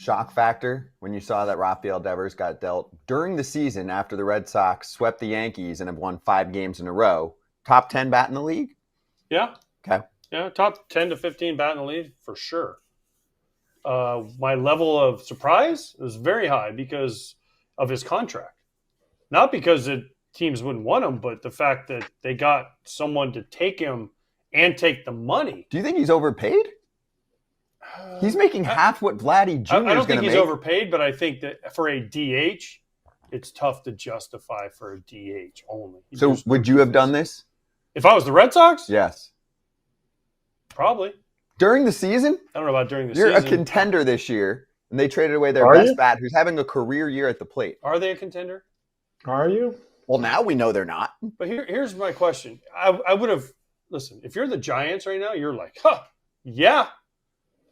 shock factor when you saw that Rafael Devers got dealt during the season after the Red Sox swept the Yankees and have won 5 games in a row? Top 10 bat in the league? Yeah. Okay. Yeah, top 10 to 15 bat in the league for sure. My level of surprise was very high because of his contract. Not because the teams wouldn't want him, but the fact that they got someone to take him and take the money. Do you think he's overpaid? He's making half what Vladdy Jr. is going to make. I don't think he's overpaid, but I think that for a DH, it's tough to justify for a DH only. So would you have done this? If I was the Red Sox? Yes. Probably. During the season? I don't know about during the season. You're a contender this year, and they traded away their best bat who's having a career year at the plate. Are they a contender? Are you? Well, now we know they're not. But here's my question. I would have – listen, if you're the Giants right now, you're like, yeah,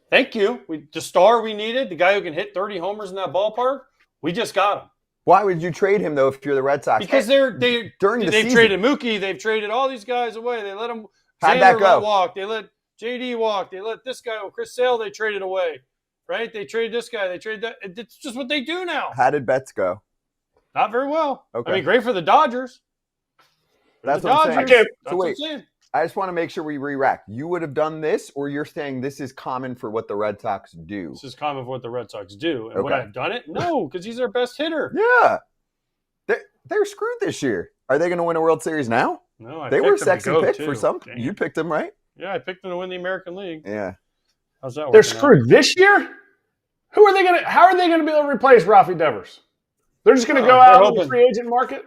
thank you. The star we needed, the guy who can hit 30 homers in that ballpark, we just got him. Why would you trade him, though, if you're the Red Sox? Because they've season. traded Mookie. They've traded all these guys away. They let them – How'd that go? Walk. They let JD walk. They let this guy – Chris Sale, they traded away. Right? They traded this guy. They traded that. It's just what they do now. How did bets go? Not very well. Okay. I mean, great for the Dodgers. That's what I'm saying. That's what I'm saying. I just want to make sure we re-rack. You would have done this, or you're saying this is common for what the Red Sox do? This is common for what the Red Sox do. And would I have done it? No, because he's their best hitter. Yeah. They're screwed this year. Are they going to win a World Series now? No, they were sexy pick for some. Damn. You picked them, right? Yeah, I picked them to win the American League. Yeah. How's that working? They're screwed this year? How are they going to be able to replace Rafi Devers? They're just going to go out on the free agent market?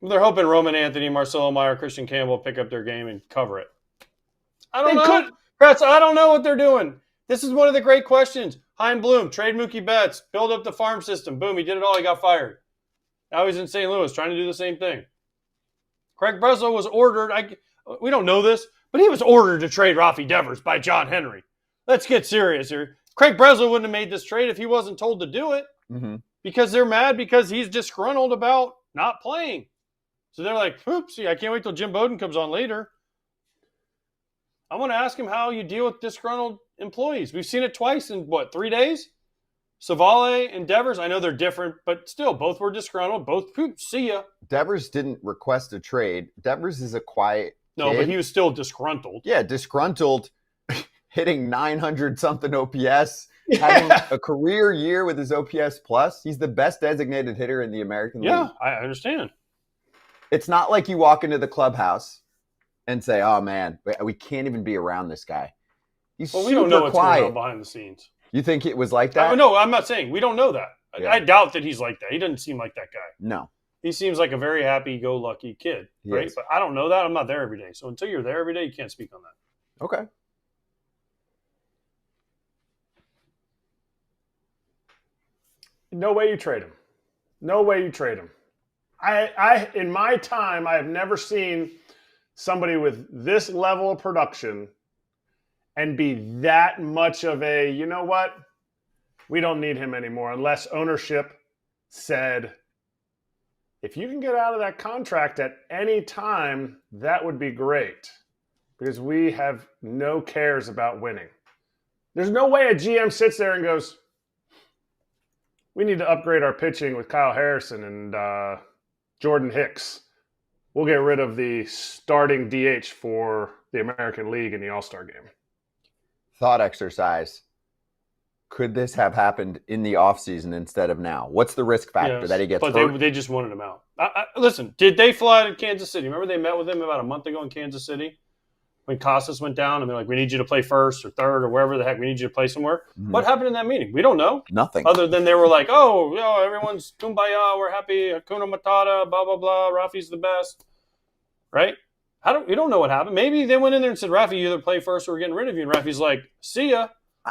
They're hoping Roman Anthony, Marcelo Meyer, Christian Campbell pick up their game and cover it. I don't know. Kratz, I don't know what they're doing. This is one of the great questions. Hein Bloom, trade Mookie Betts, build up the farm system. Boom, he did it all. He got fired. Now he's in St. Louis trying to do the same thing. Craig Breslow was ordered. We don't know this, but he was ordered to trade Rafi Devers by John Henry. Let's get serious here. Craig Breslow wouldn't have made this trade if he wasn't told to do it. Mm-hmm. Because they're mad because he's disgruntled about not playing. So they're like, oopsie, I can't wait till Jim Bowden comes on later. I want to ask him how you deal with disgruntled employees. We've seen it twice in, 3 days? Savale and Devers, I know they're different, but still, both were disgruntled. Both, see ya. Devers didn't request a trade. Devers is a quiet kid. But he was still disgruntled. Yeah, disgruntled, hitting 900-something OPS. Having a career year with his OPS plus. He's the best designated hitter in the American League. Yeah, I understand. It's not like you walk into the clubhouse and say, oh, man, we can't even be around this guy. He's super quiet. We don't know what's going on behind the scenes. You think it was like that? No, I'm not saying. We don't know that. Yeah. I doubt that he's like that. He doesn't seem like that guy. No. He seems like a very happy-go-lucky kid, right? But I don't know that. I'm not there every day. So until you're there every day, you can't speak on that. Okay. No way you trade him. No way you trade him. I in my time, I have never seen somebody with this level of production and be that much of a, you know what? We don't need him anymore unless ownership said, if you can get out of that contract at any time, that would be great because we have no cares about winning. There's no way a GM sits there and goes, we need to upgrade our pitching with Kyle Harrison and Jordan Hicks. We'll get rid of the starting DH for the American League in the All-Star game. Thought exercise. Could this have happened in the offseason instead of now? What's the risk factor that he gets hurt? But they just wanted him out. Listen, did they fly to Kansas City? Remember they met with him about a month ago in Kansas City? When Costas went down and they're like, we need you to play first or third or wherever the heck, we need you to play somewhere. Mm-hmm. What happened in that meeting? We don't know. Nothing. Other than they were like, everyone's kumbaya, we're happy, Hakuna Matata, blah, blah, blah, Rafi's the best. Right? We don't know what happened. Maybe they went in there and said, Rafi, you either play first or we're getting rid of you. And Rafi's like, see ya.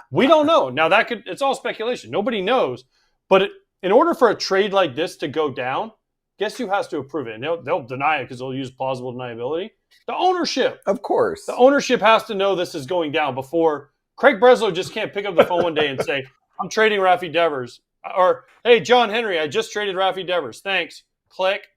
We don't know. Now, it's all speculation. Nobody knows. But in order for a trade like this to go down, guess who has to approve it? And they'll deny it because they'll use plausible deniability. The ownership. Of course. The ownership has to know this is going down before Craig Breslow just can't pick up the phone one day and say, I'm trading Rafi Devers. Or, hey, John Henry, I just traded Rafi Devers. Thanks. Click.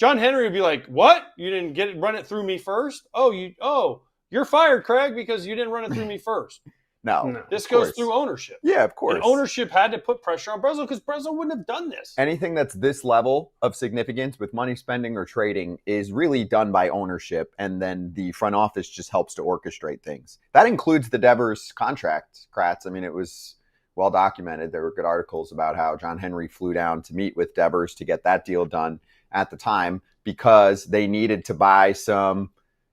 John Henry would be like, what? You didn't run it through me first? You're fired, Craig, because you didn't run it through me first. No. This goes through ownership. Yeah, of course. And ownership had to put pressure on Breslow because Breslow wouldn't have done this. Anything that's this level of significance with money spending or trading is really done by ownership, and then the front office just helps to orchestrate things. That includes the Devers contract, Kratz. I mean, it was well documented. There were good articles about how John Henry flew down to meet with Devers to get that deal done at the time because they needed to buy some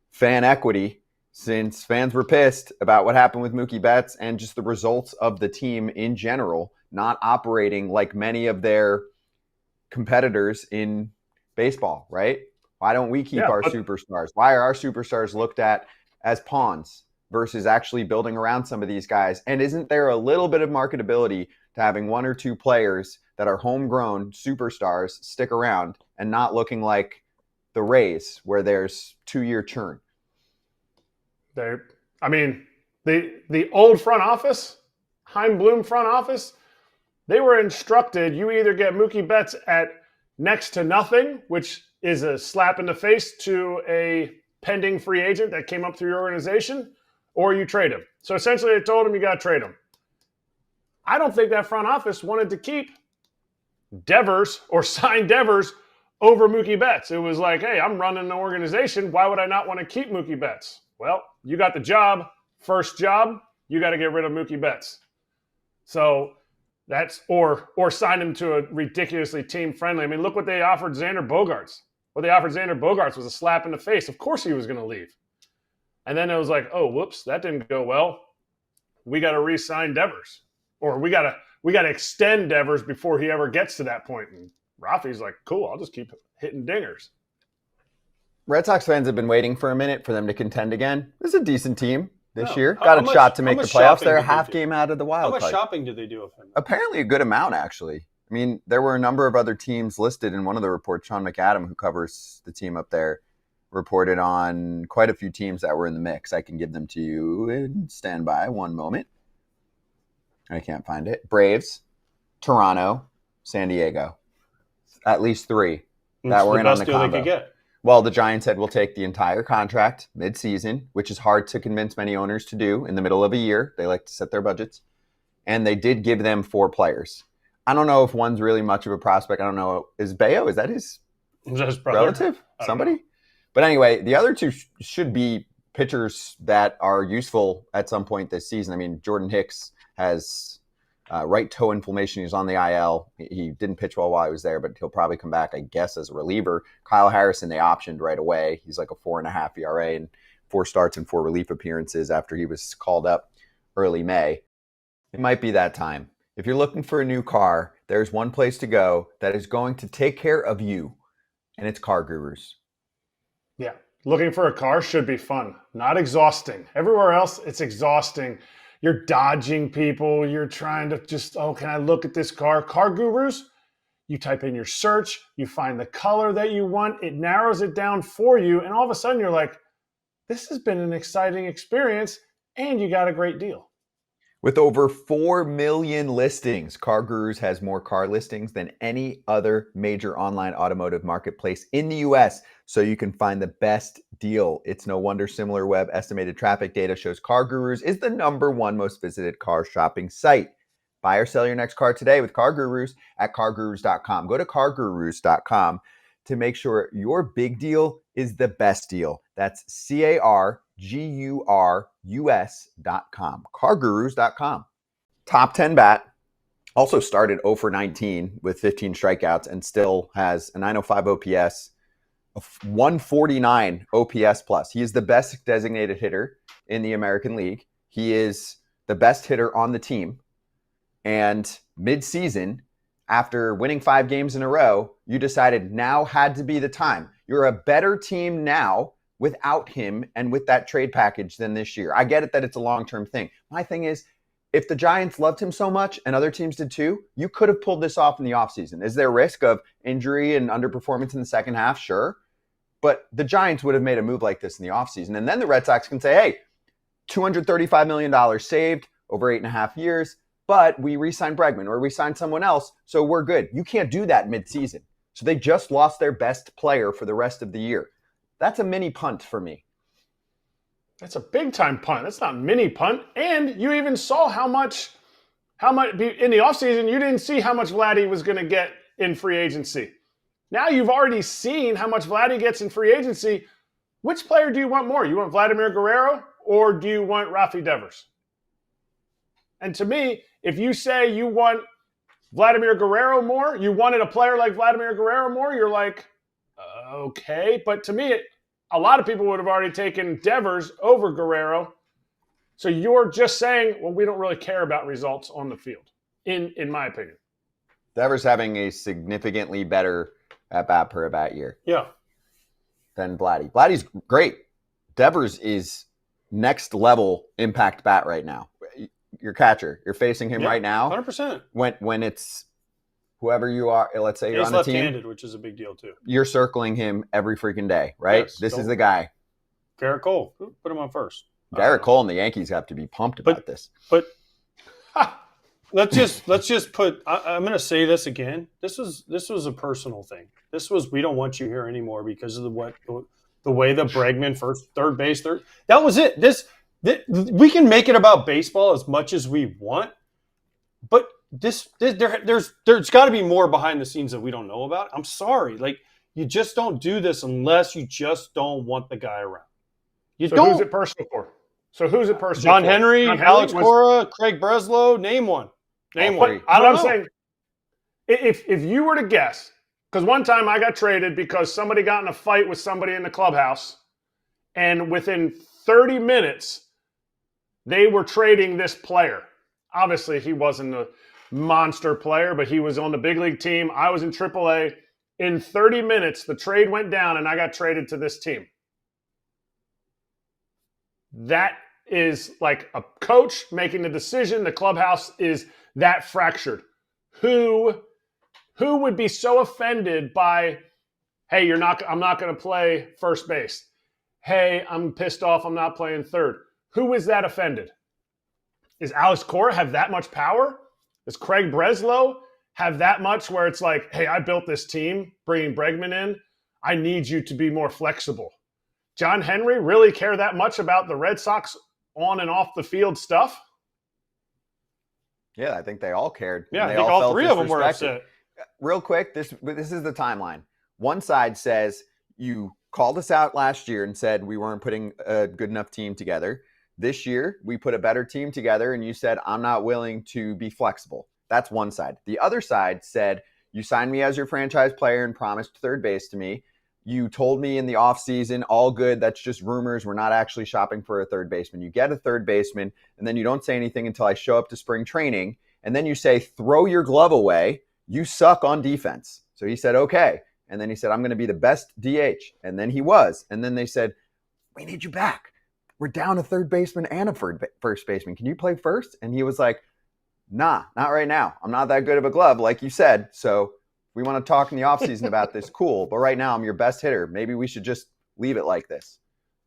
fan equity since fans were pissed about what happened with Mookie Betts and just the results of the team in general, not operating like many of their competitors in baseball, right? Why don't we keep our superstars? Why are our superstars looked at as pawns versus actually building around some of these guys? And isn't there a little bit of marketability to having one or two players that are homegrown superstars stick around and not looking like the Rays where there's 2-year churn? The old front office, Chaim Bloom front office, they were instructed you either get Mookie Betts at next to nothing, which is a slap in the face to a pending free agent that came up through your organization, or you trade him. So essentially they told him you got to trade him. I don't think that front office wanted to keep Devers or sign Devers over Mookie Betts. It was like, hey, I'm running an organization. Why would I not want to keep Mookie Betts? Well, you got the job, first job, you got to get rid of Mookie Betts. So that's, or sign him to a ridiculously team-friendly. I mean, look what they offered Xander Bogaerts. What they offered Xander Bogaerts was a slap in the face. Of course he was going to leave. And then it was like, oh, whoops, that didn't go well. We got to re-sign Devers. Or we got to extend Devers before he ever gets to that point. And Rafi's like, cool, I'll just keep hitting dingers. Red Sox fans have been waiting for a minute for them to contend again. This is a decent team this year. Got a shot to make the playoffs. They're a half game out of the wild card. How much shopping did they do of him? Apparently a good amount, actually. I mean, there were a number of other teams listed in one of the reports. Sean McAdam, who covers the team up there, reported on quite a few teams that were in the mix. I can give them to you and stand by one moment. I can't find it. Braves, Toronto, San Diego. At least 3 that were in on the combo. They could get. Well, the Giants said we'll take the entire contract mid-season, which is hard to convince many owners to do in the middle of a year. They like to set their budgets. And they did give them 4 players. I don't know if one's really much of a prospect. I don't know. Is Bayo, is that his relative? Somebody? But anyway, the other 2 should be pitchers that are useful at some point this season. I mean, Jordan Hicks has right toe inflammation. He's on the IL. He didn't pitch well while I was there, but he'll probably come back, I guess, as a reliever. Kyle Harrison, they optioned right away. He's like a 4.5 ERA and 4 starts and 4 relief appearances after he was called up early May. It might be that time. If you're looking for a new car, there's one place to go that is going to take care of you, and it's CarGurus. Yeah. Looking for a car should be fun, not exhausting. Everywhere else, it's exhausting. You're dodging people. You're trying to just, can I look at this car? CarGurus, you type in your search, you find the color that you want, it narrows it down for you, and all of a sudden you're like, this has been an exciting experience, and you got a great deal. With over 4 million listings, CarGurus has more car listings than any other major online automotive marketplace in the U.S., so you can find the best deal. It's no wonder SimilarWeb estimated traffic data shows CarGurus is the #1 most visited car shopping site. Buy or sell your next car today with CarGurus at CarGurus.com. Go to CarGurus.com to make sure your big deal is the best deal. That's CarGurus.com. CarGurus.com. Top 10 bat. Also started 0 for 19 with 15 strikeouts and still has a 905 OPS, a 149 OPS plus. He is the best designated hitter in the American League. He is the best hitter on the team. And mid-season, after winning 5 games in a row, you decided now had to be the time. You're a better team now without him and with that trade package than this year. I get it that it's a long-term thing. My thing is, if the Giants loved him so much and other teams did too, you could have pulled this off in the offseason. Is there risk of injury and underperformance in the second half? Sure. But the Giants would have made a move like this in the offseason. And then the Red Sox can say, hey, $235 million saved over 8.5 years, but we re-signed Bregman or we signed someone else, so we're good. You can't do that mid-season. So they just lost their best player for the rest of the year. That's a mini punt for me. That's a big time punt. That's not mini punt. And you even saw how much in the offseason, you didn't see how much Vladdy was going to get in free agency. Now you've already seen how much Vladdy gets in free agency. Which player do you want more? You want Vladimir Guerrero or do you want Rafael Devers? And to me, if you say you want Vladimir Guerrero more, you wanted a player like Vladimir Guerrero more, you're like, okay. But to me, a lot of people would have already taken Devers over Guerrero. So you're just saying, well, we don't really care about results on the field, in my opinion. Devers having a significantly better at-bat per at-bat year. Yeah. Than Vladdy. Vladdy's great. Devers is next level impact bat right now. Your catcher, you're facing him right now. 100%. When it's whoever you are, let's say you're He's on a team. left-handed, which is a big deal too. You're circling him every freaking day, right? Yes, This is the guy. Garrett Cole. Put him on first. Garrett Cole and the Yankees have to be pumped about this. But let's just put. I'm going to say this again. This was a personal thing. This was, we don't want you here anymore because of the way the Bregman third base. That was it. We can make it about baseball as much as we want, but there's got to be more behind the scenes that we don't know about. I'm sorry, like, you just don't do this unless you just don't want the guy around. Who's it personal for? John Henry, Alex Cora, Craig Breslow. Name one. Name one. I don't know. I'm saying, if you were to guess, because one time I got traded because somebody got in a fight with somebody in the clubhouse, and within 30 minutes, they were trading this player. Obviously, he wasn't a monster player, but he was on the big league team. I was in AAA. In 30 minutes, the trade went down, and I got traded to this team. That is like a coach making the decision. The clubhouse is that fractured. Who would be so offended by, hey, I'm not going to play first base. Hey, I'm pissed off, I'm not playing third. Who is that offended? Is Alex Cora have that much power? Does Craig Breslow have that much where it's like, hey, I built this team, bringing Bregman in. I need you to be more flexible. John Henry really care that much about the Red Sox on and off the field stuff? Yeah, I think they all cared. Yeah, I think all three of them were upset. Real quick, this is the timeline. One side says you called us out last year and said we weren't putting a good enough team together. This year, we put a better team together, and you said, I'm not willing to be flexible. That's one side. The other side said, you signed me as your franchise player and promised third base to me. You told me in the offseason, all good, that's just rumors. We're not actually shopping for a third baseman. You get a third baseman, and then you don't say anything until I show up to spring training. And then you say, throw your glove away. You suck on defense. So he said, okay. And then he said, I'm going to be the best DH. And then he was. And then they said, we need you back. We're down a third baseman and a first baseman. Can you play first? And he was like, nah, not right now. I'm not that good of a glove, like you said. So we want to talk in the offseason about this. Cool. But right now I'm your best hitter. Maybe we should just leave it like this.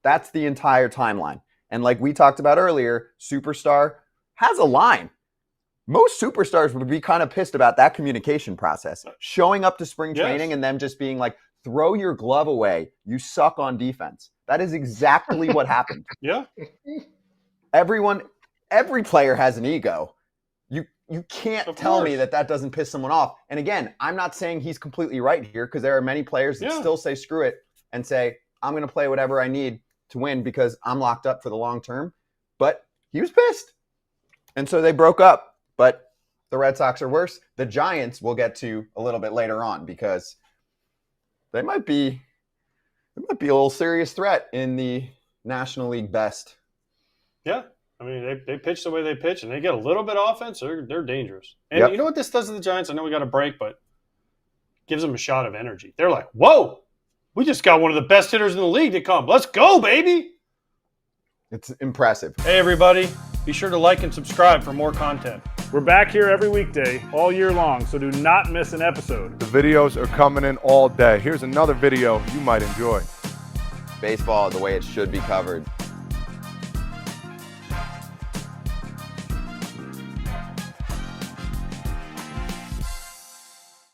That's the entire timeline. And like we talked about earlier, Superstar has a line. Most superstars would be kind of pissed about that communication process. Showing up to spring training and them just being like, throw your glove away. You suck on defense. That is exactly what happened. Yeah. Every player has an ego. You can't tell me that doesn't piss someone off. And again, I'm not saying he's completely right here because there are many players that still say screw it and say, I'm going to play whatever I need to win because I'm locked up for the long term. But he was pissed. And so they broke up. But the Red Sox are worse. The Giants we'll get to a little bit later on because they might be a little serious threat in the National League best. Yeah. I mean, they pitch the way they pitch, and they get a little bit of offense, they're dangerous. And you know what this does to the Giants? I know we got a break, but gives them a shot of energy. They're like, whoa, we just got one of the best hitters in the league to come. Let's go, baby. It's impressive. Hey, everybody. Be sure to like and subscribe for more content. We're back here every weekday, all year long, so do not miss an episode. The videos are coming in all day. Here's another video you might enjoy. Baseball the way it should be covered.